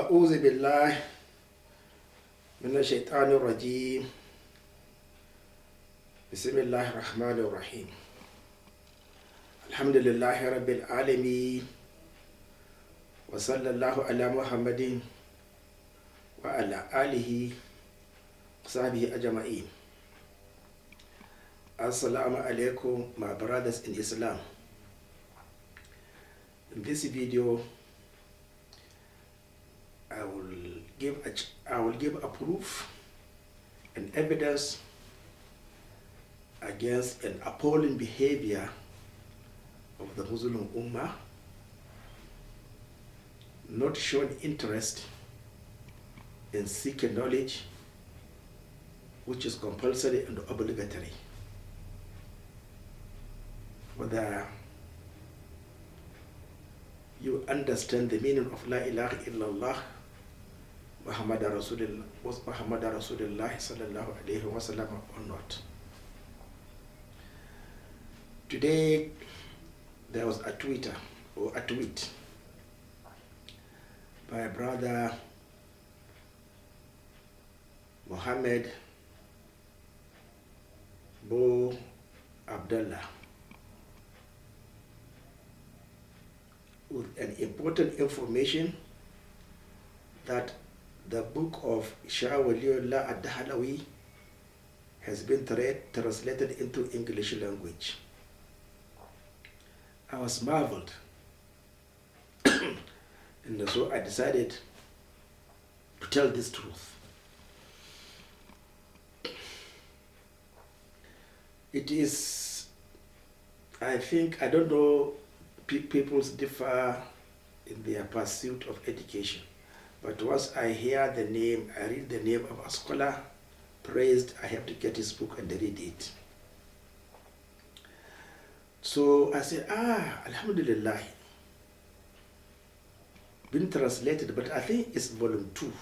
أعوذ بالله من الشيطان الرجيم بسم الله الرحمن الرحيم الحمد لله رب العالمين وصلى الله على محمد وعلى آله وصحبه أجمعين. Assalamu alaikum, my brothers in Islam. In this video, I will give a proof and evidence against an appalling behavior of the Muslim Umma, not showing interest in seeking knowledge, which is compulsory and obligatory. Whether you understand the meaning of La ilaha illallah Muḥammad Rasūlullah sallallahu alayhi wa sallam or not. Today there was a tweet by brother Muḥammad Bo Aḥmad with an important information that the book of Shā Walīyullah Al-Dahlawī has been translated into English language. I was marveled, and so I decided to tell this truth. It is, I don't know, people differ in their pursuit of education. But once I hear the name, I read the name of a scholar praised, I have to get his book and read it. So I said, Alhamdulillah, been translated, but I think it's volume 2.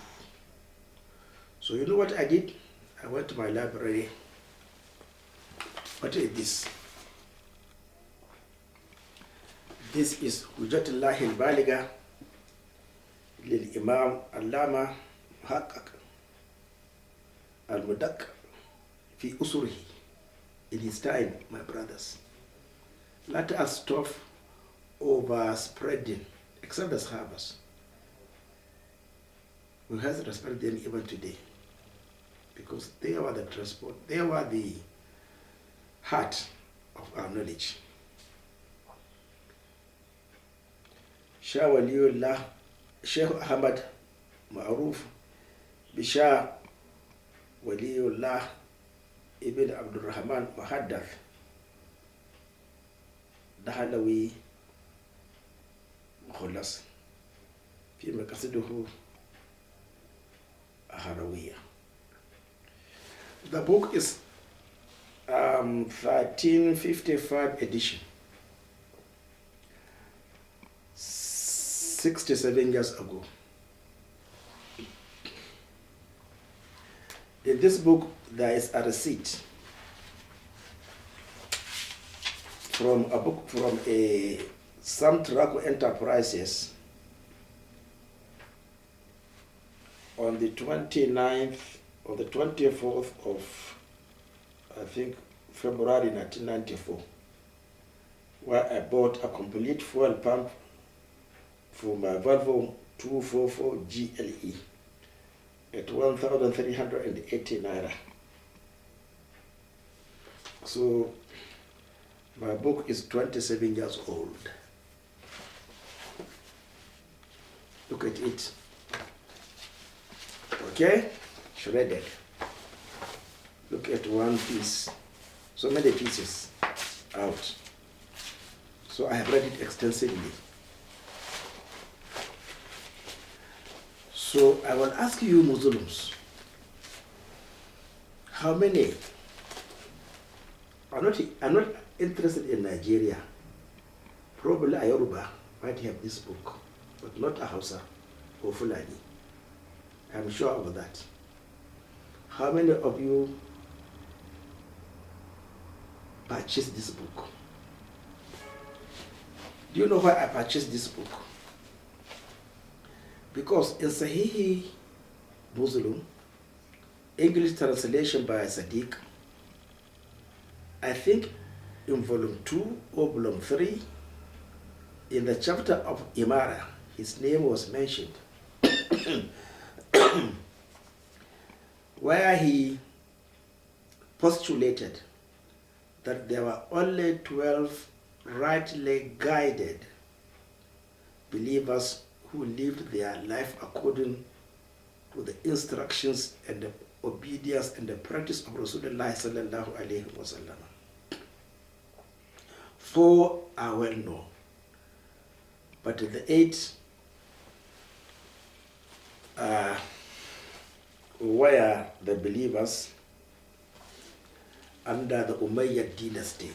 So you know what I did? I went to my library. What is this? This is Hujjatullah al-Baligha للإمام علامة محقق المدقق في أصوله. It is time, my brothers. Let us stop overspreading, except the Sahabas. We have to respect them even today, because they were the transport, they were the heart of our knowledge. Shā Walīyullah Sheikh Ahmad Ma'ruf Shā Walīyullah Ibn Abdul Rahman Muhaddath Dahlawī Khulas في مقاصده Harawiyah. The book is 1355 edition, 67 years ago. In this book, there is a receipt from a book from some tobacco enterprises on the 29th or the 24th of, I think, February 1994, where I bought a complete fuel pump for my Volvo 244 GLE at 1,380 naira. So my book is 27 years old. Look at it. Okay? Shredded. Look at one piece. So many pieces out. So I have read it extensively. So I will ask you Muslims, how many are not interested in Nigeria? Probably a Yoruba might have this book, but not a Hausa or Fulani. I'm sure of that. How many of you purchased this book? Do you know why I purchased this book? Because in Sahih Muslim, English translation by Sadiq, I think in volume 2 or volume 3, in the chapter of Imara, his name was mentioned, where he postulated that there were only 12 rightly guided believers who lived their life according to the instructions and the obedience and the practice of Rasulullah sallallahu alaihi wasallam. 4 are well known, but the 8 were the believers under the Umayyad dynasty.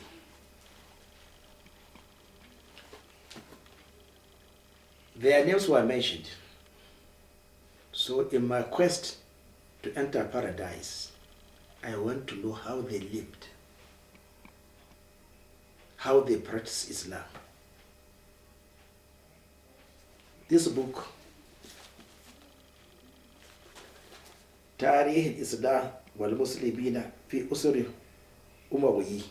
Their names were mentioned. So in my quest to enter paradise, I want to know how they lived, how they practiced Islam. This book, Tarikh al-Islam wal-Muslimina fi Usri Umawi,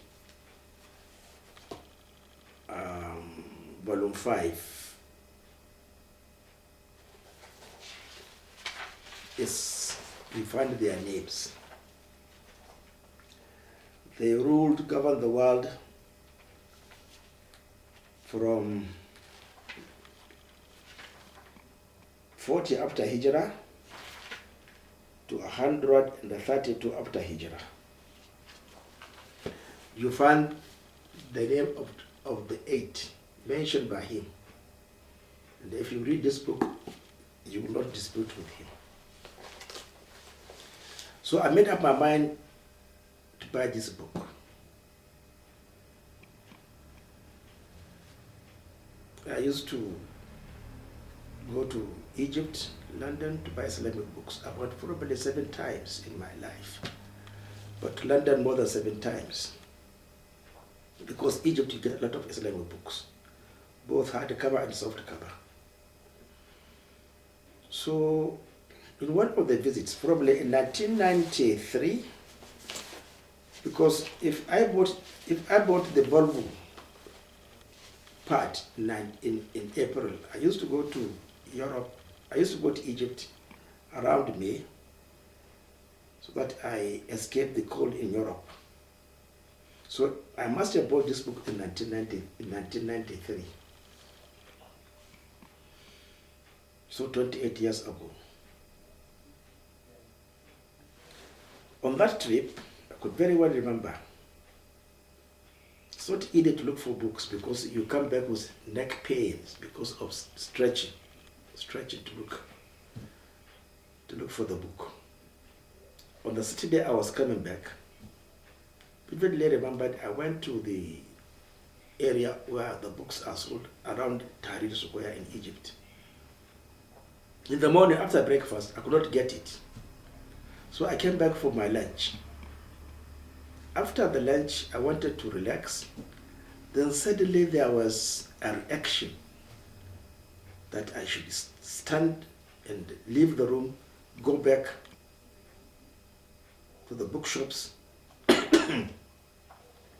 volume 5, we find their names. They governed the world from 40 after Hijrah to 132 after Hijrah. You find the name of the 8 mentioned by him. And if you read this book, you will not dispute with him. So I made up my mind to buy this book. I used to go to Egypt, London to buy Islamic books about probably 7 times in my life, but to London more than 7 times. Because Egypt you get a lot of Islamic books, both hardcover and softcover. So in one of the visits, probably in 1993, because if I bought the Volvo part in April, I used to go to Europe, I used to go to Egypt around May, so that I escaped the cold in Europe. So I must have bought this book in 1993. So 28 years ago. On that trip, I could very well remember, it's not easy to look for books because you come back with neck pains because of stretching to look for the book. On the Saturday I was coming back, vividly remembered I went to the area where the books are sold, around Tahrir Square in Egypt. In the morning after breakfast, I could not get it. So I came back for my lunch. After the lunch, I wanted to relax. Then suddenly there was a reaction that I should stand and leave the room, go back to the bookshops,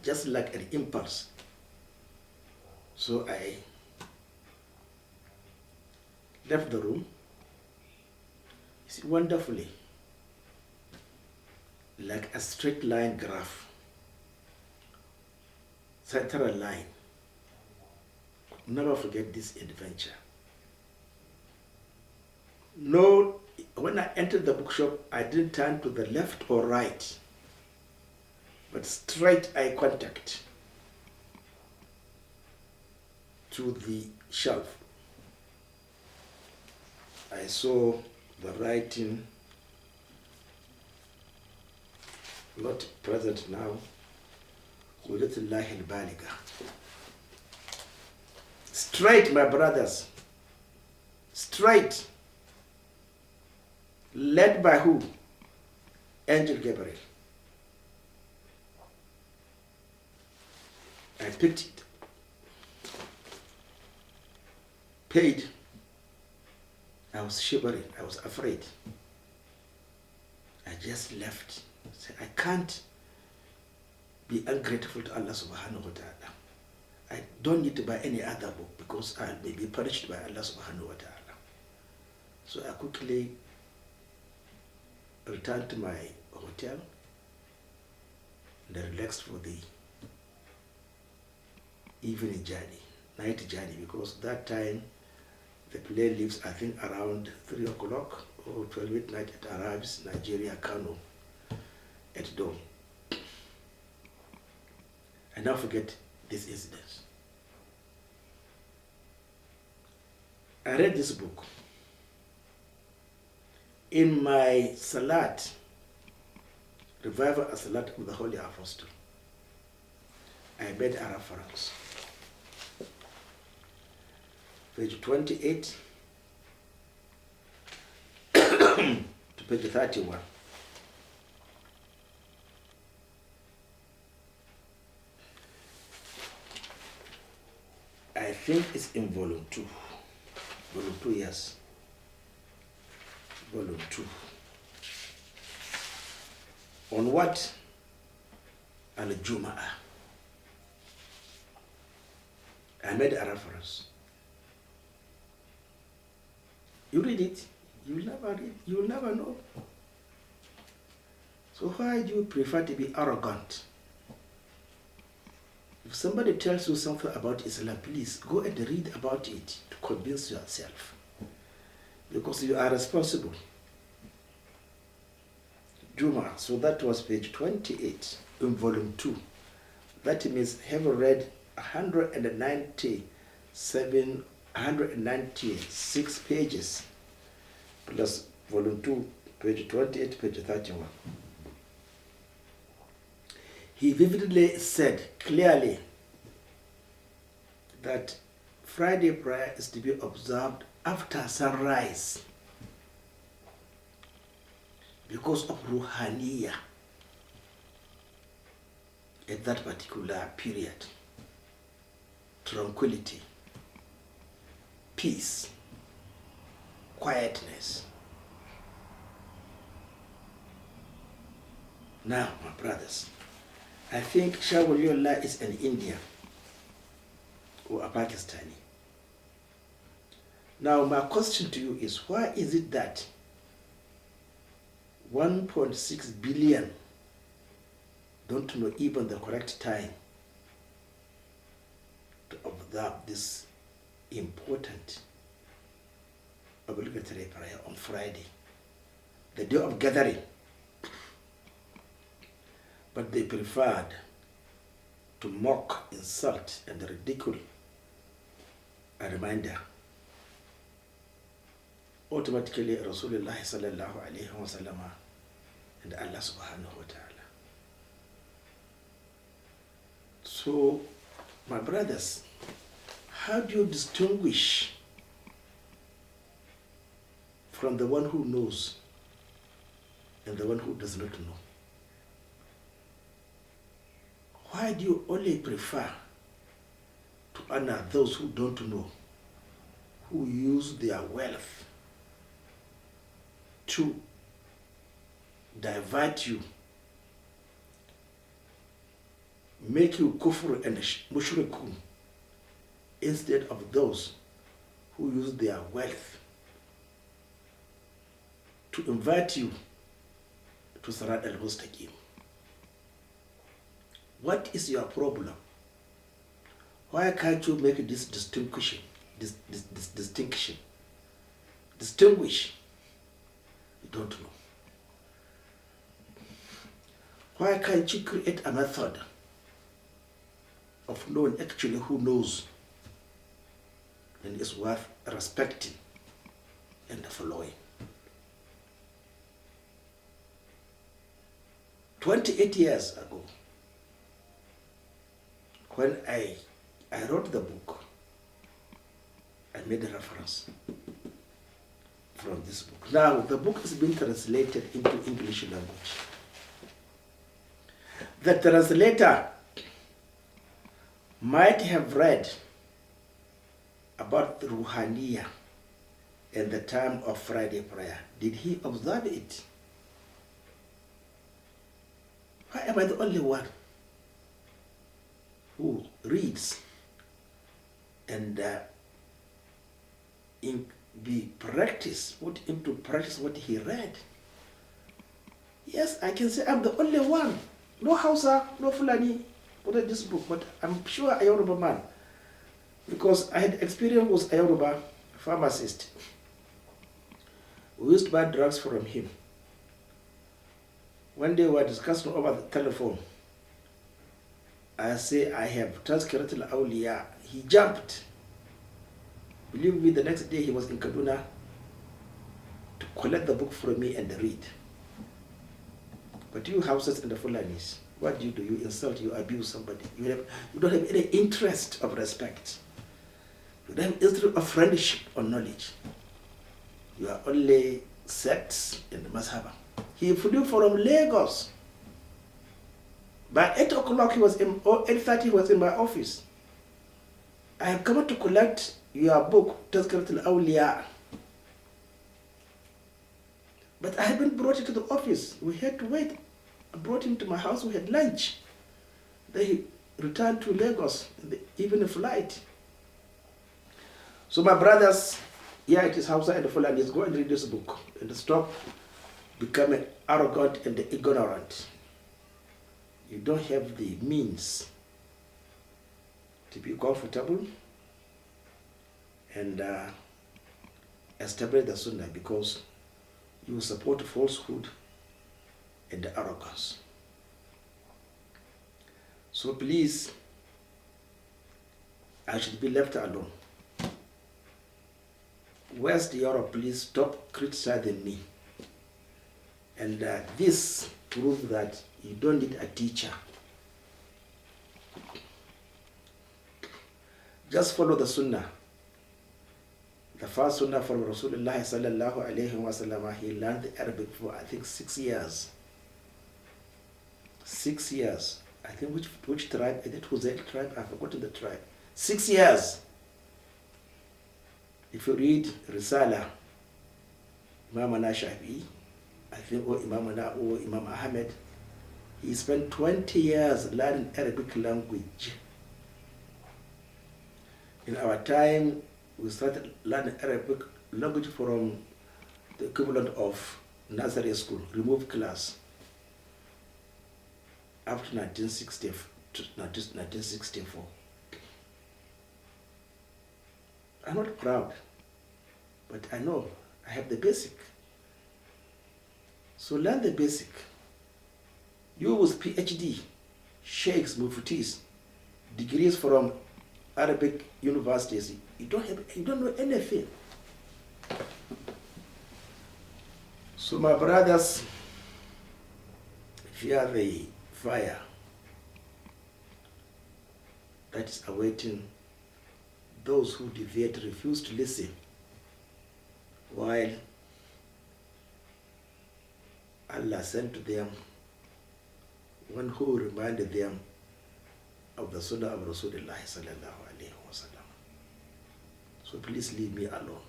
just like an impulse. So I left the room. You see, wonderfully, like a straight line graph, central line. Never forget this adventure. No, when I entered the bookshop, I didn't turn to the left or right, but straight eye contact to the shelf. I saw the writing, not present now, Hereafter. Straight, my brothers, straight. Led by who? Angel Gabriel. I picked it, paid, I was shivering, I was afraid. I just left. I can't be ungrateful to Allah subhanahu wa ta'ala. I don't need to buy any other book because I may be punished by Allah subhanahu wa ta'ala. So I quickly returned to my hotel and I relaxed for the evening journey, night journey, because that time the plane leaves, I think, around 3 o'clock or 12 midnight. It arrives Nigeria, Kano, at dawn. I now forget this incident. I read this book. In my Salat, Revival and Salat of the Holy Apostle, I made a reference. Page 28 to page 31. I think it's in volume 2. Volume 2, yes. Volume 2. On what? Al-Jum'ah. I made a reference. You read it, you will never read, you will never know. So why do you prefer to be arrogant? If somebody tells you something about Islam, please go and read about it to convince yourself. Because you are responsible. Juma, so that was page 28 in volume 2. That means have read 196 pages plus volume 2, page 28, page 31. He vividly said clearly that Friday prayer is to be observed after sunrise because of ruhaniya at that particular period. Tranquility, peace, quietness. Now, my brothers, I think Shā Walīyullah is an Indian or a Pakistani. Now, my question to you is, why is it that 1.6 billion don't know even the correct time to observe this important obligatory prayer on Friday, the day of gathering? But they preferred to mock, insult, and ridicule a reminder. Automatically, Rasulullah sallallahu alayhi wa sallam and Allah subhanahu wa ta'ala. So, my brothers, how do you distinguish from the one who knows and the one who does not know? Why do you only prefer to honor those who don't know, who use their wealth to divert you, make you kufr and mushrikun, instead of those who use their wealth to invite you to Sirat al-Mustaqim? What is your problem? Why can't you make this distinction? Distinguish. You don't know. Why can't you create a method of knowing actually who knows and is worth respecting and following? 28 years ago, when I wrote the book, I made a reference from this book. Now, the book has been translated into English language. The translator might have read about the Ruhaniya and the time of Friday prayer. Did he observe it? Why am I the only one who reads and put into practice what he read? Yes, I can say I'm the only one. No Hausa, no Fulani, who read this book, but I'm sure a Yoruba man, because I had experience with a Yoruba pharmacist. We used to buy drugs from him. One day we were discussing over the telephone. I say, I have Tazkirat al-Awliya. He jumped. Believe me, the next day he was in Kaduna to collect the book from me and read. But you Hausas and the Fulanis, what do? You insult, you abuse somebody. You don't have any interest of respect. You don't have interest of friendship or knowledge. You are only sects in the Mazhaba. He flew from Lagos. By 8 o'clock he was in, or 8:30 he was in my office. I have come to collect your book, Tazkirat al-Awliya. But I haven't brought it to the office. We had to wait. I brought him to my house, we had lunch. Then he returned to Lagos in the evening flight. So my brothers, here it is Hausa and the Fulanis, go and read this book and stop becoming arrogant and ignorant. You don't have the means to be comfortable and establish the Sunnah, because you support falsehood and arrogance. So please, I should be left alone. West Europe, please stop criticizing me. And this proves that you don't need a teacher. Just follow the Sunnah. The first Sunnah from Rasulullah sallallahu alayhi wa sallam, he learned the Arabic for I think 6 years. 6 years. I think which tribe? Is it Huzayl tribe? I've forgotten the tribe. 6 years. If you read Risala, Imam Shafi'i, I think, or Imam Ahmad, he spent 20 years learning Arabic language. In our time, we started learning Arabic language from the equivalent of nursery school, removed class, up to 1964. I'm not proud, but I know I have the basic. So learn the basic. You with PhD, sheikhs, muftis, degrees from Arabic universities, you don't know anything. So my brothers, fear the fire that is awaiting those who deviate, refuse to listen, while Allah sent to them one who reminded them of the Sunnah of Rasulullah sallallahu alayhi wa sallam. So please leave me alone.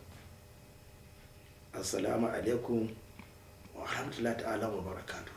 Assalamu alaikum wa rahmatullahi ta'ala wa barakatuh.